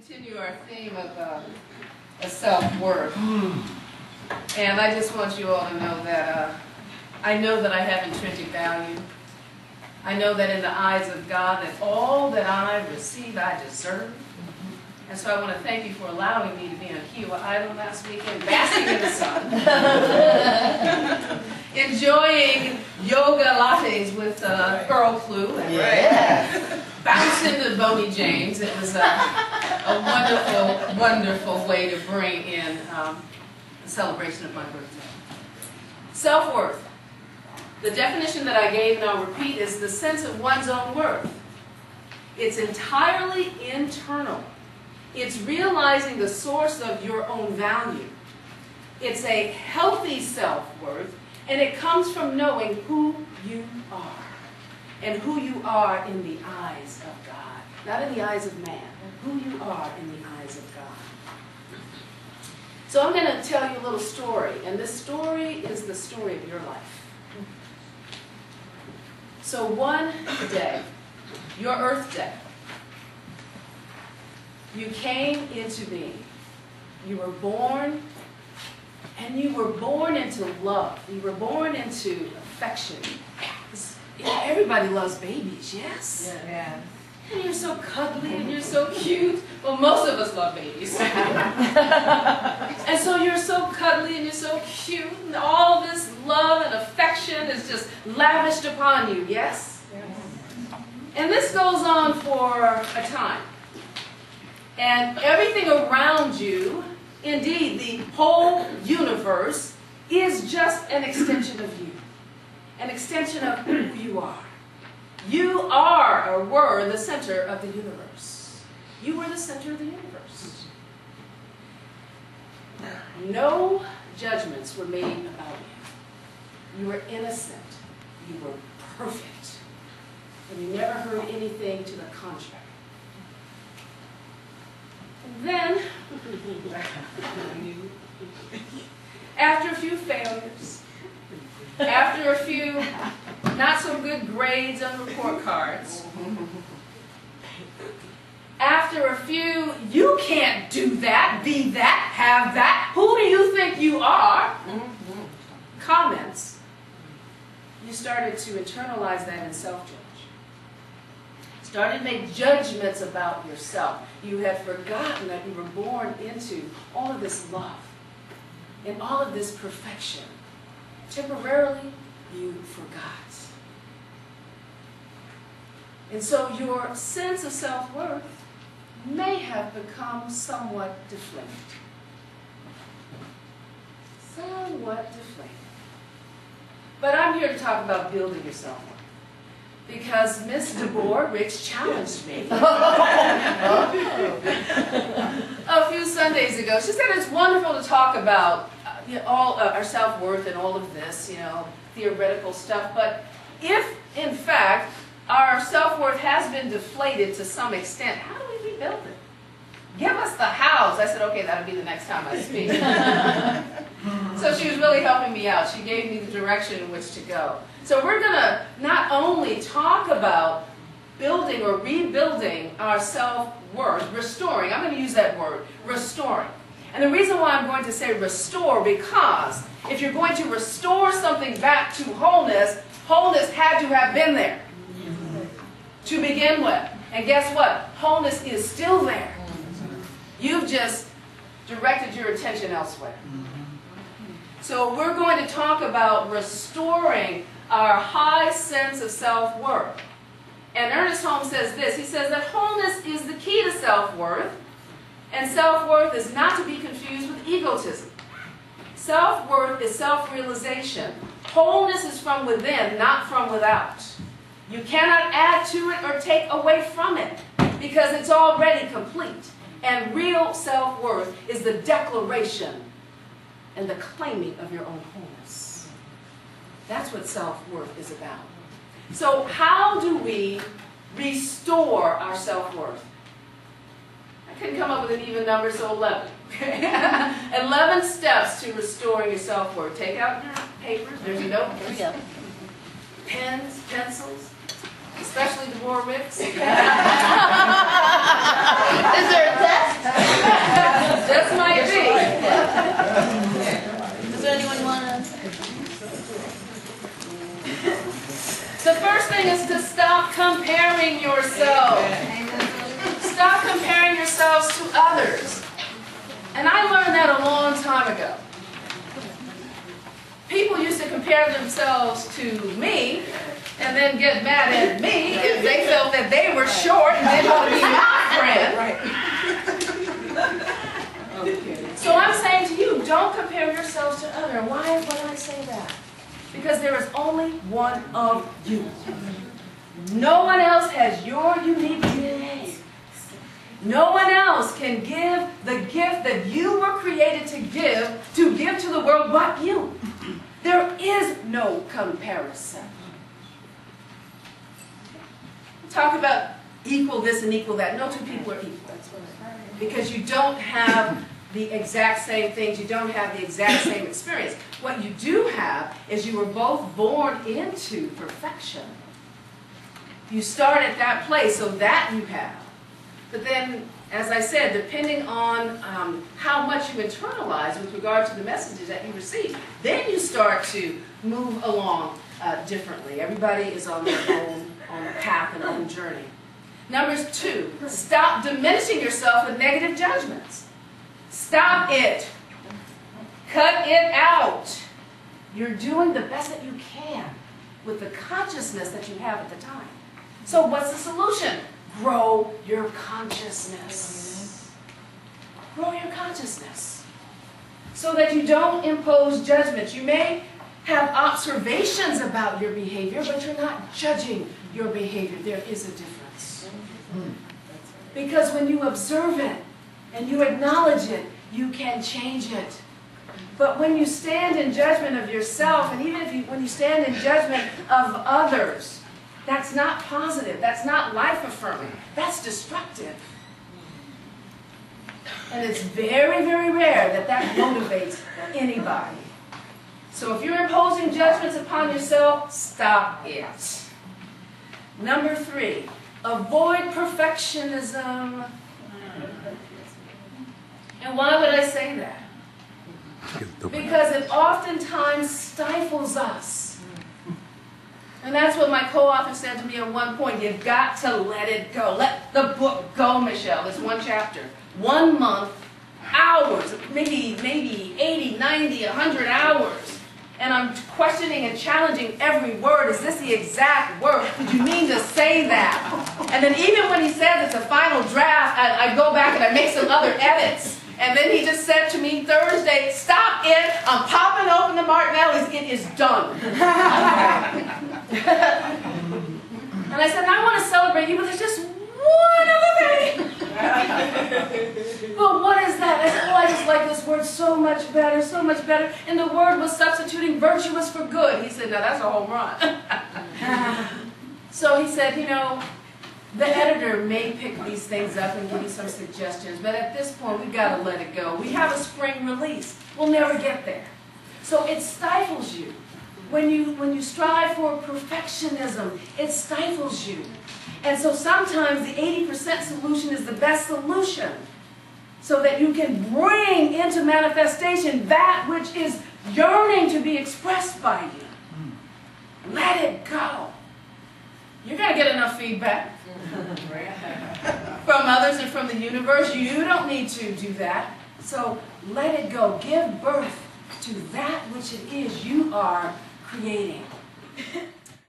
Continue our theme of self-worth. And I just want you all to know that I know that I have intrinsic value. I know that in the eyes of God that all that I receive I deserve. And so I want to thank you for allowing me to be on Kiowa Island last weekend, basking in the sun. Enjoying yoga lattes with Earl Clue. And bouncing to Boney James. It was a wonderful, wonderful way to bring in the celebration of my birthday. Self-worth. The definition that I gave, and I'll repeat, is the sense of one's own worth. It's entirely internal. It's realizing the source of your own value. It's a healthy self-worth, and it comes from knowing who you are and who you are in the eyes of God. Not in the eyes of man, but who you are in the eyes of God. So I'm going to tell you a little story, and this story is the story of your life. So one day, your Earth Day, you came into being. You were born, and you were born into love. You were born into affection. Everybody loves babies, yes? Yeah. And you're so cuddly and you're so cute. Well, most of us love babies. And so you're so cuddly and you're so cute, and all this love and affection is just lavished upon you, yes? Yes. And this goes on for a time. And everything around you, indeed the whole universe, is just an extension of you. An extension of who you are. You are, or were, the center of the universe. You were the center of the universe. No judgments were made about you. You were innocent. You were perfect. And you never heard anything to the contrary. And then, after a few failures, after a few not so good grades on report cards, after a few, you can't do that, be that, have that, who do you think you are, comments, you started to internalize that and self-judge. Started to make judgments about yourself. You had forgotten that you were born into all of this love and all of this perfection. Temporarily, you forgot. And so your sense of self-worth may have become somewhat deflated. Somewhat deflated. But I'm here to talk about building your self-worth. Because Miss DeBoer Rich challenged me a few Sundays ago. She said it's wonderful to talk about all our self-worth and all of this, theoretical stuff. But if, in fact, our self-worth has been deflated to some extent, how do we rebuild it? Give us the hows. I said, okay, that'll be the next time I speak. So she was really helping me out. She gave me the direction in which to go. So we're going to not only talk about building or rebuilding our self-worth, restoring. I'm going to use that word, restoring. And the reason why I'm going to say restore, because if you're going to restore something back to wholeness, wholeness had to have been there to begin with. And guess what? Wholeness is still there. You've just directed your attention elsewhere. So we're going to talk about restoring our high sense of self-worth. And Ernest Holmes says this. He says that wholeness is the key to self-worth, and self-worth is not to be confused with egotism. Self-worth is self-realization. Wholeness is from within, not from without. You cannot add to it or take away from it because it's already complete. And real self-worth is the declaration and the claiming of your own wholeness. That's what self-worth is about. So how do we restore our self-worth? I couldn't come up with an even number, so 11. 11 steps to restoring your self-worth. Take out your papers. There's your notebooks. Pens, pencils. especially the more Ricks. Is there a test? yourselves to others. And I learned that a long time ago. People used to compare themselves to me and then get mad at me if they felt that they were short and didn't want to be my friend. So I'm saying to you, don't compare yourselves to others. Why would I say that? Because there is only one of you. No one else has your unique DNA. No one else can give the gift that you were created to give to the world but you. There is no comparison. Talk about equal this and equal that. No two people are equal. Because you don't have the exact same things. You don't have the exact same experience. What you do have is you were both born into perfection. You start at that place, so that you have. But then, as I said, depending on how much you internalize with regard to the messages that you receive, then you start to move along differently. Everybody is on their own path and own journey. Number 2, stop diminishing yourself with negative judgments. Stop it. Cut it out. You're doing the best that you can with the consciousness that you have at the time. So what's the solution? Grow your consciousness. Grow your consciousness. So that you don't impose judgments. You may have observations about your behavior, but you're not judging your behavior. There is a difference. Because when you observe it and you acknowledge it, you can change it. But when you stand in judgment of yourself, and even when you stand in judgment of others, that's not positive. That's not life-affirming. That's destructive. And it's very, very rare that that motivates anybody. So if you're imposing judgments upon yourself, stop it. Number 3, avoid perfectionism. And why would I say that? Because it oftentimes stifles us. And that's what my co-author said to me at one point. You've got to let it go. Let the book go, Michelle. It's one chapter. 1 month, hours, maybe 80, 90, 100 hours. And I'm questioning and challenging every word. Is this the exact word? Did you mean to say that? And then even when he says it's a final draft, I go back and I make some other edits. And then he just said to me Thursday, stop it. I'm popping open the Martinelli's. It is done. And I said, I want to celebrate you, but there's just one other thing. But what is that? I said, I just like this word so much better, so much better. And the word was substituting virtuous for good. He said, now that's a home run. So he said, the editor may pick these things up and give you some suggestions, but at this point, we've got to let it go. We have a spring release. We'll never get there. So it stifles you. When you strive for perfectionism, it stifles you. And so sometimes the 80% solution is the best solution, so that you can bring into manifestation that which is yearning to be expressed by you. Let it go. You're going to get enough feedback from others and from the universe. You don't need to do that. So let it go. Give birth to that which it is you are creating.